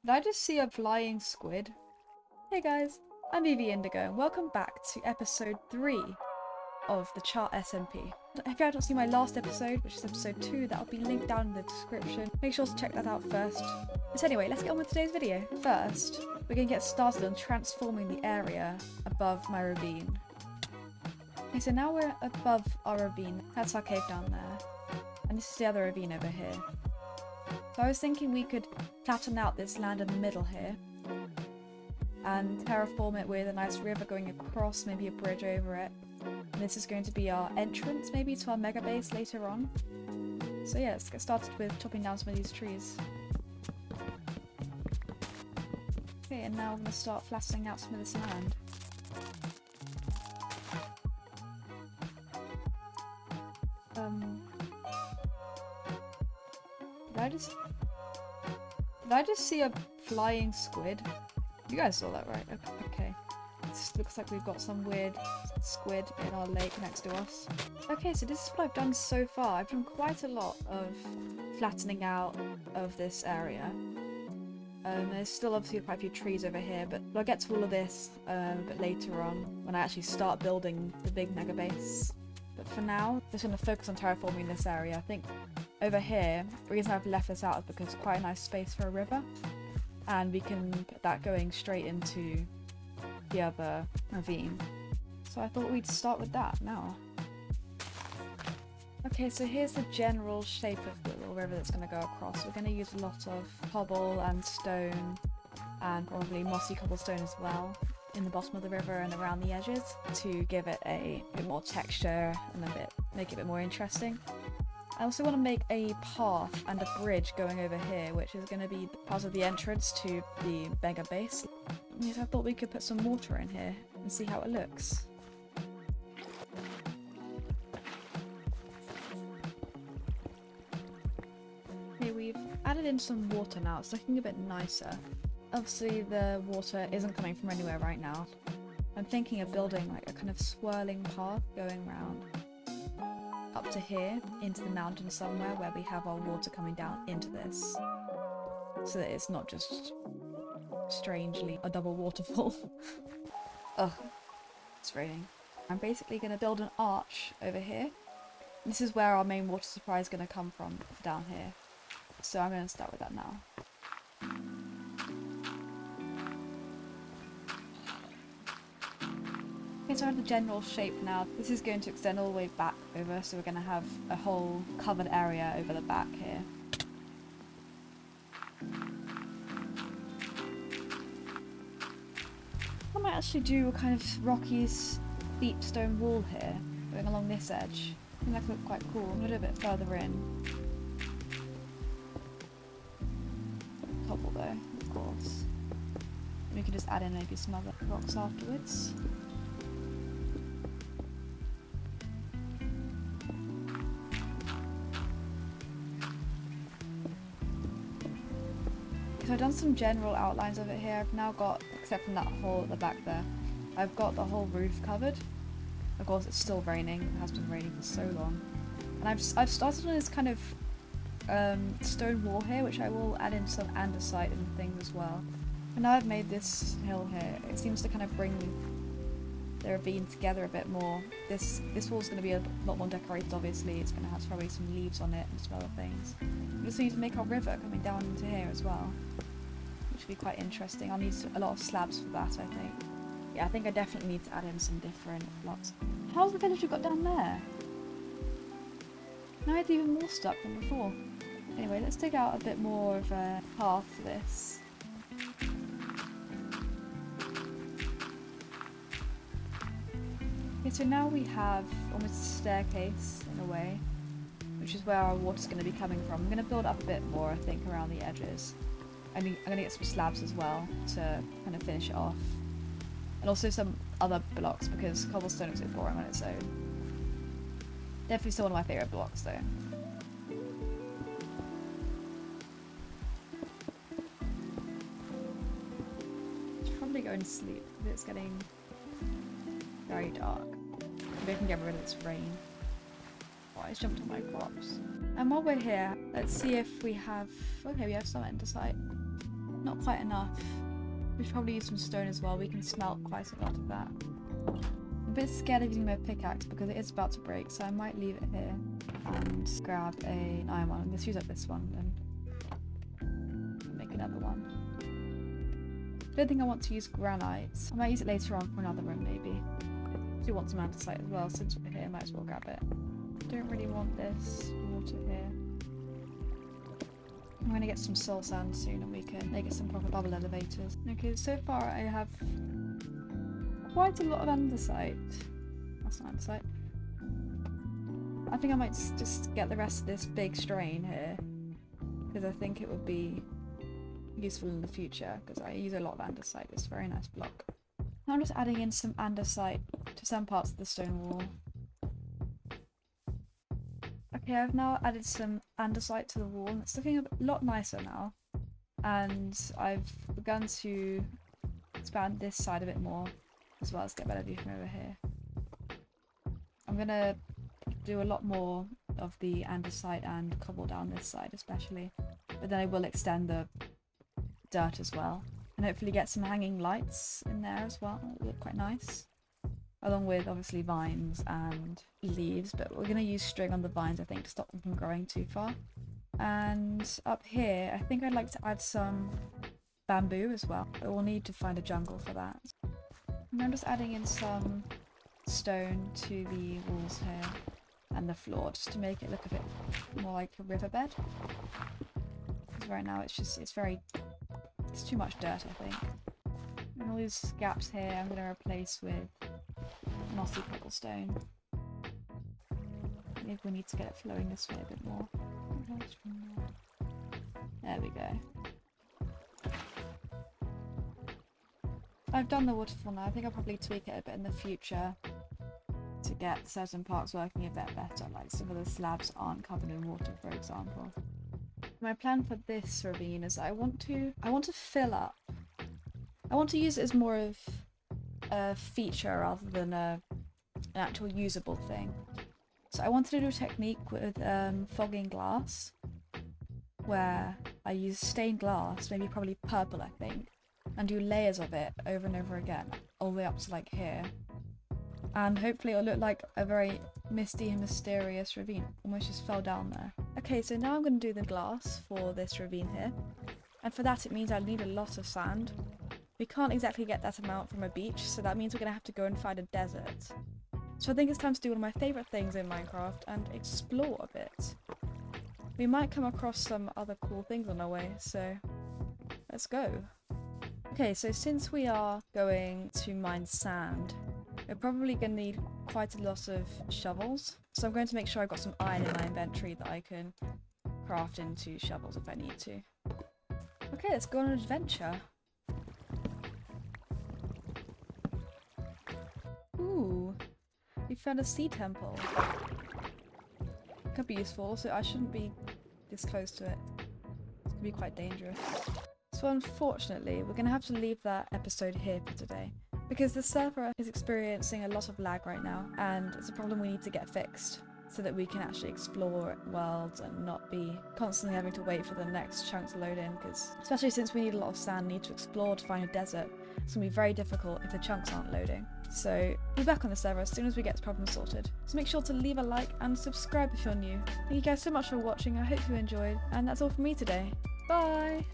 Did I just see a flying squid? Hey guys, I'm Evie Indigo and welcome back to episode 3 of the Chart SMP. If you haven't seen my last episode, which is episode 2, that'll be linked down in the description. Make sure to check that out first. But anyway, let's get on with today's video. First, we're going to get started on transforming the area above my ravine. Okay, so now we're above our ravine. That's our cave down there. And this is the other ravine over here. So I was thinking we could flatten out this land in the middle here and terraform it with a nice river going across, maybe a bridge over it. And this is going to be our entrance maybe to our mega base later on. So yeah, let's get started with chopping down some of these trees. Okay, and now I'm going to start flattening out some of this land. Did I just see a flying squid? You guys saw that, right? Okay. This looks like we've got some weird squid in our lake next to us. Okay, so this is what I've done so far. I've done quite a lot of flattening out of this area. There's still obviously quite a few trees over here, but I'll get to all of this a bit later on when I actually start building the big mega base. But for now, I'm just going to focus on terraforming this area. I think over here, the reason I've left this out is because it's quite a nice space for a river, and we can put that going straight into the other ravine. So I thought we'd start with that now. Okay, so here's the general shape of the little river that's going to go across. We're going to use a lot of cobble and stone, and probably mossy cobblestone as well, in the bottom of the river and around the edges to give it a bit more texture and make it a bit more interesting. I also want to make a path and a bridge going over here, which is going to be part of the entrance to the mega base. Yes, I thought we could put some water in here and see how it looks. Okay, we've added in some water now. It's looking a bit nicer. Obviously the water isn't coming from anywhere right now. I'm thinking of building like a kind of swirling path going round up to here into the mountain somewhere where we have our water coming down into this, so that it's not just strangely a double waterfall. Ugh, it's raining. I'm basically going to build an arch over here. This is where our main water supply is going to come from, down here. So I'm going to start with that now. Okay, so I have the general shape now. This is going to extend all the way back over, so we're going to have a whole covered area over the back here. I might actually do a kind of rocky, steep stone wall here, going along this edge. I think that could look quite cool. I'm going to do a bit further in. Cobble though, of course. And we can just add in maybe some other rocks afterwards. So I've done some general outlines of it here. I've now got, except from that hole at the back there, I've got the whole roof covered. Of course it's still raining, it has been raining for so long. And I've started on this kind of stone wall here, which I will add in some andesite and things as well. And now I've made this hill here, it seems to kind of bring the ravine together a bit more. This wall's going to be a lot more decorated obviously, it's going to have probably some leaves on it and some other things. We just need to make our river coming down into here as well, which will be quite interesting. I'll need a lot of slabs for that, I think. Yeah, I think I definitely need to add in some different blocks. How's the village we've got down there? Now it's even more stuck than before. Anyway, let's dig out a bit more of a path for this. Okay, so now we have almost a staircase in a way, which is where our water's going to be coming from. I'm going to build up a bit more, I think, around the edges. I'm going to get some slabs as well to kind of finish it off. And also some other blocks, because cobblestone is so boring on its own. Definitely still one of my favourite blocks though. Should probably go and sleep, because it's getting very dark. Maybe I can get rid of this rain. Oh, I jumped on my crops. And while we're here, let's see if we have... Okay, we have some andesite. Not quite enough. We should probably use some stone as well. We can smelt quite a lot of that. I'm a bit scared of using my pickaxe because it is about to break, so I might leave it here and grab an iron one. Let's use up this one and make another one. I don't think I want to use granite. I might use it later on for another room maybe. I do want some andesite as well. Since we're here, might as well grab it. Don't really want this water here. I'm going to get some soul sand soon and we can make it some proper bubble elevators. Okay, so far I have quite a lot of andesite. That's not andesite. I think I might just get the rest of this big strain here because I think it would be useful in the future because I use a lot of andesite. It's a very nice block. Now I'm just adding in some andesite to some parts of the stone wall. Okay, I've now added some andesite to the wall and it's looking a lot nicer now. And I've begun to expand this side a bit more as well as get a better view from over here. I'm gonna do a lot more of the andesite and cobble down this side especially. But then I will extend the dirt as well. And hopefully get some hanging lights in there as well. It'll look quite nice. Along with obviously vines and leaves, but we're going to use string on the vines I think to stop them from growing too far. And up here I think I'd like to add some bamboo as well, but we'll need to find a jungle for that. And I'm just adding in some stone to the walls here and the floor just to make it look a bit more like a riverbed. Because right now it's too much dirt I think. And all these gaps here I'm going to replace with mossy cobblestone. Maybe we need to get it flowing this way a bit more. There we go. I've done the waterfall now. I think I'll probably tweak it a bit in the future to get certain parts working a bit better, like some of the slabs aren't covered in water, for example. My plan for this ravine is I want to fill up. I want to use it as more of a feature rather than an actual usable thing. So I wanted to do a technique with fogging glass where I use stained glass, maybe probably purple I think, and do layers of it over and over again, all the way up to like here. And hopefully it'll look like a very misty and mysterious ravine. Almost just fell down there. Okay, so now I'm going to do the glass for this ravine here. And for that it means I need a lot of sand. We can't exactly get that amount from a beach, so that means we're going to have to go and find a desert. So I think it's time to do one of my favourite things in Minecraft and explore a bit. We might come across some other cool things on our way, so let's go. Okay, so since we are going to mine sand, we're probably going to need quite a lot of shovels. So I'm going to make sure I've got some iron in my inventory that I can craft into shovels if I need to. Okay, let's go on an adventure. Ooh, we found a sea temple. Could be useful, so I shouldn't be this close to it. It's gonna be quite dangerous. So unfortunately, we're gonna have to leave that episode here for today, because the server is experiencing a lot of lag right now, and it's a problem we need to get fixed so that we can actually explore worlds and not be constantly having to wait for the next chunk to load in, because especially since we need a lot of sand, need to explore to find a desert, it's going to be very difficult if the chunks aren't loading. So we'll be back on the server as soon as we get this problem sorted. So make sure to leave a like and subscribe if you're new. Thank you guys so much for watching, I hope you enjoyed, and that's all from me today. Bye!